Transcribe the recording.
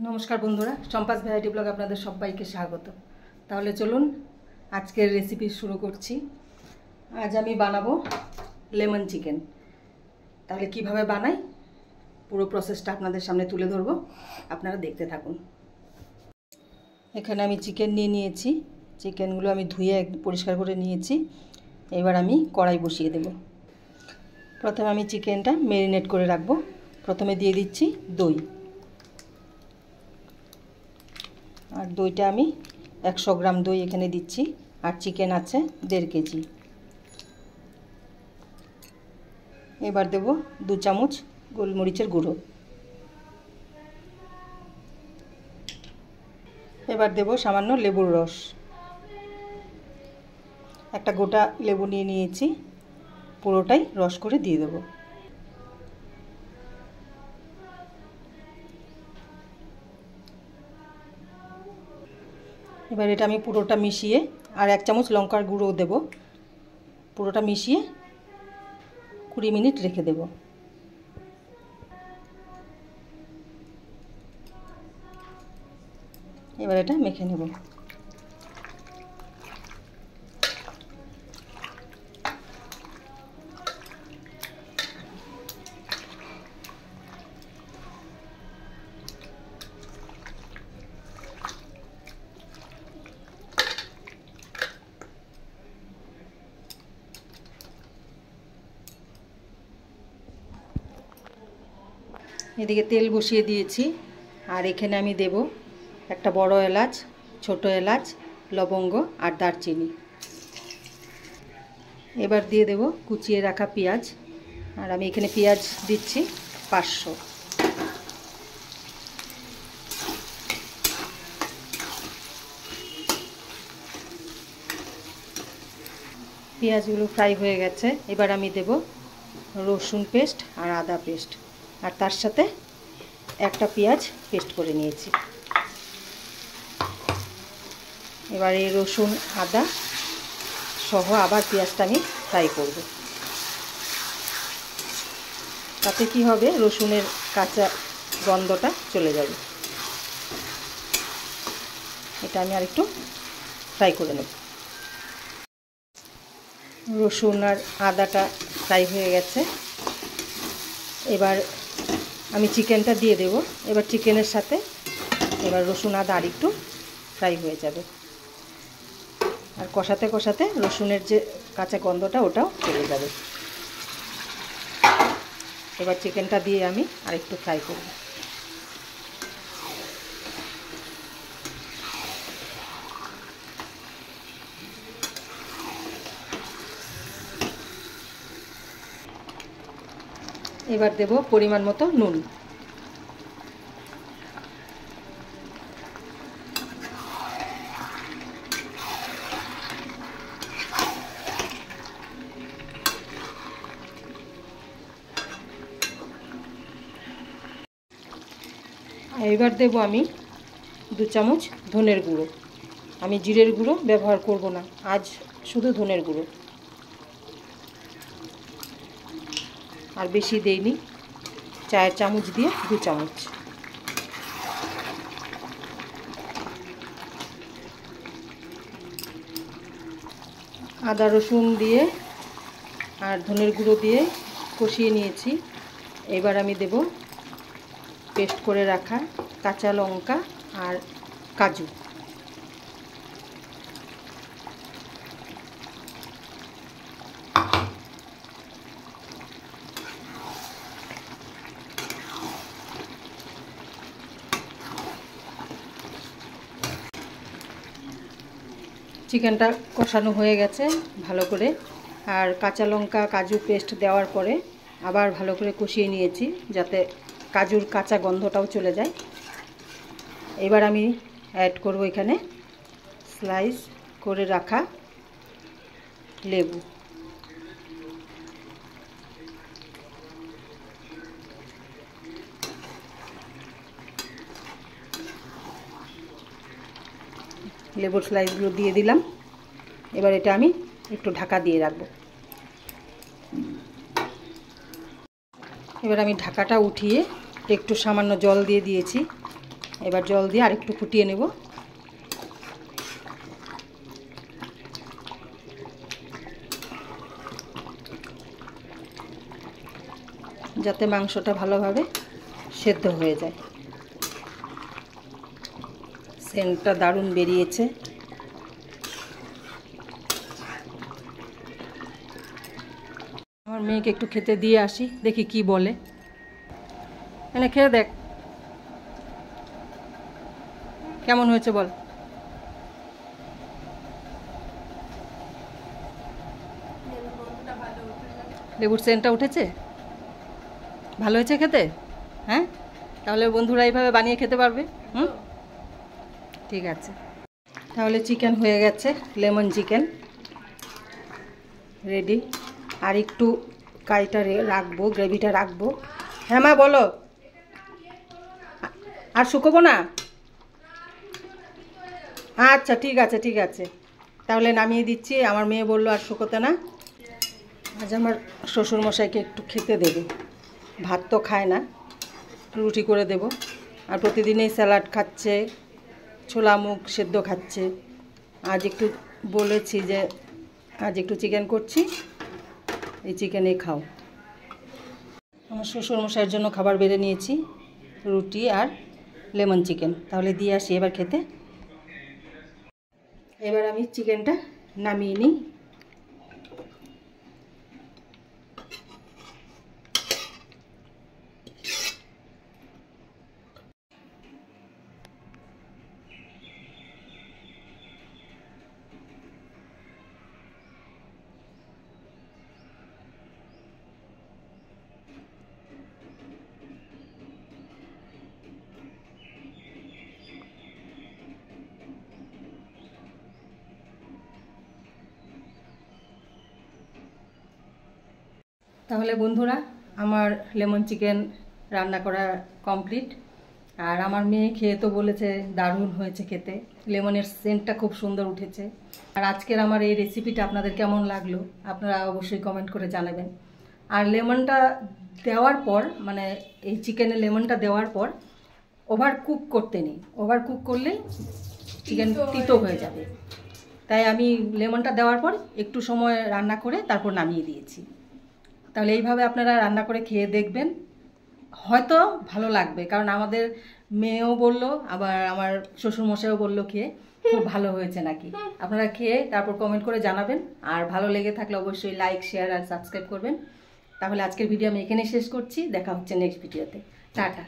নমস্কার বন্ধুরা, Champa's variety blog আপনাদের সবাইকে স্বাগত। তাহলে চলুন আজকের রেসিপি শুরু করছি। আজ আমি বানাবো লেমন চিকেন। তাহলে কিভাবে বানাই পুরো প্রসেসটা আপনাদের সামনে তুলে ধরবো, আপনারা দেখতে থাকুন। এখানে আমি চিকেন নিয়ে নিয়েছি। চিকেনগুলো আমি ধুয়ে পরিষ্কার করে নিয়েছি। এবার আমি কড়াই বসিয়ে দেব। প্রথমে আমি চিকেনটা ম্যারিনেট করে রাখবো। প্রথমে দিয়ে দিচ্ছি দই, আর দইটা আমি 100 গ্রাম দই এখানে দিচ্ছি, আর চিকেন আছে 1.5 কেজি। এবার দেব 2 চামচ গোলমরিচের গুঁড়ো। এবার দেব সামান্য লেবুর রস। একটা গোটা লেবু নিয়ে নিয়েছি, পুরোটাই রস করে দিয়ে দেব। এবার এটা আমি পুরোটা মিশিয়ে, আর 1 চামচ লঙ্কার গুঁড়ো দেব, পুরোটা মিশিয়ে 20 মিনিট রেখে দেব। এবার এটা মেখে নেব। এদিকে তেল বসিয়ে দিয়েছি, আর এখানে আমি দেব একটা বড় এলাচ, ছোট এলাচ, লবঙ্গ আর দারচিনি। এবার দিয়ে দেব কুচিয়ে রাখা পেঁয়াজ, আর আমি এখানে পেঁয়াজ দিচ্ছি 500। পেঁয়াজগুলো ফ্রাই হয়ে গেছে। এবার আমি দেব রসুন পেস্ট আর আদা পেস্ট, আর তার সাথে একটা পেঁয়াজ পেস্ট করে নিয়েছি। এবার এই রসুন আদা সহ আবার পেঁয়াজটা আমি ফ্রাই করব। তাতে কি হবে, রসুনের কাঁচা গন্ধটা চলে যাবে। এটা আমি আরেকটু ফ্রাই করে নেব। রসুন আর আদাটা ফ্রাই হয়ে গেছে। এবার আমি চিকেনটা দিয়ে দেব। এবার চিকেনের সাথে এবার রসুন আদা আর একটু ফ্রাই হয়ে যাবে, আর কষাতে কষাতে রসুনের যে কাঁচা গন্ধটা ওটাও চলে যাবে। এবার চিকেনটা দিয়ে আমি আরেকটু ফ্রাই করব। এবার দেব পরিমাণ মতো নুন। এবার দেব আমি 2 চামচ ধনের গুঁড়ো। আমি জিরের গুঁড়ো ব্যবহার করব না, আজ শুধু ধনের গুঁড়ো। আর বেশি দেইনি, 4 চামচ দিয়ে 2 চামচ। আদা রসুন দিয়ে আর ধনের গুঁড়ো দিয়ে কষিয়ে নিয়েছি। এবার আমি দেব পেস্ট করে রাখা কাঁচা লঙ্কা আর কাজু। চিকেনটা কষানো হয়ে গেছে ভালো করে, আর কাঁচা লঙ্কা কাজু পেস্ট দেওয়ার পরে আবার ভালো করে কষিয়ে নিয়েছি, যাতে কাজুর কাঁচা গন্ধটাও চলে যায়। এবার আমি অ্যাড করব এখানে স্লাইস করে রাখা লেবু। লেবুর স্লাইসগুলো দিয়ে দিলাম। এবার এটা আমি একটু ঢাকা দিয়ে রাখবো। এবার আমি ঢাকাটা উঠিয়ে একটু সামান্য জল দিয়ে দিয়েছি, এবার জল দিয়ে আরেকটু ফুটিয়ে নেব। যাতে মাংসটা ভালোভাবে সেদ্ধ হয়ে যায়। সেন্টটা দারুণ বেরিয়েছে। আমার মেয়েকে একটু খেতে দিয়ে আসি, দেখি কি বলে। এনে খেয়ে দেখ কেমন হয়েছে বল। লেবুর সেন্টটা উঠেছে, ভালো হয়েছে খেতে? হ্যাঁ, তাহলে বন্ধুরা এইভাবে বানিয়ে খেতে পারবে। ঠিক আছে, তাহলে চিকেন হয়ে গেছে, লেমন চিকেন রেডি। আর একটু কাইটা রাখবো, গ্রেভিটা রাখবো। হ্যাঁ মা বলো। আর শুকোবো না? আচ্ছা ঠিক আছে ঠিক আছে, তাহলে নামিয়ে দিচ্ছি। আমার মেয়ে বললো আর শুকোতে না। আজ আমার শ্বশুরমশাইকে একটু খেতে দেবে, ভাত তো খায় না, রুটি করে দেব। আর প্রতিদিনই স্যালাড খাচ্ছে, ছোলা মুগ সেদ্ধ খাচ্ছে। আজ একটু বলেছি যে আজ একটু চিকেন করছি, এই চিকেনেই খাও। আমার শ্বশুরমশাইয়ের জন্য খাবার বেড়ে নিয়েছি, রুটি আর লেমন চিকেন। তাহলে দিয়ে আসি এবার খেতে। এবার আমি চিকেনটা নামিয়ে নিই। তাহলে বন্ধুরা, আমার লেমন চিকেন রান্না করা কমপ্লিট। আর আমার মেয়ে খেয়ে তো বলেছে দারুণ হয়েছে খেতে, লেমনের সেন্টটা খুব সুন্দর উঠেছে। আর আজকের আমার এই রেসিপিটা আপনাদের কেমন লাগলো আপনারা অবশ্যই কমেন্ট করে জানাবেন। আর লেমনটা দেওয়ার পর, মানে এই চিকেনে লেমনটা দেওয়ার পর ওভার কুক করতে নেই, ওভার কুক করলেই চিকেন তিতো হয়ে যাবে। তাই আমি লেমনটা দেওয়ার পর একটু সময় রান্না করে তারপর নামিয়ে দিয়েছি। তাহলে এইভাবে আপনারা রান্না করে খেয়ে দেখবেন, হয়তো ভালো লাগবে। কারণ আমাদের মেয়েও বললো, আবার আমার শ্বশুরমশাইও বললো খেয়ে খুব ভালো হয়েছে নাকি। আপনারা খেয়ে তারপর কমেন্ট করে জানাবেন। আর ভালো লেগে থাকলে অবশ্যই লাইক, শেয়ার আর সাবস্ক্রাইব করবেন। তাহলে আজকের ভিডিও আমি এখানে শেষ করছি, দেখা হচ্ছে নেক্সট ভিডিওতে। টাটা।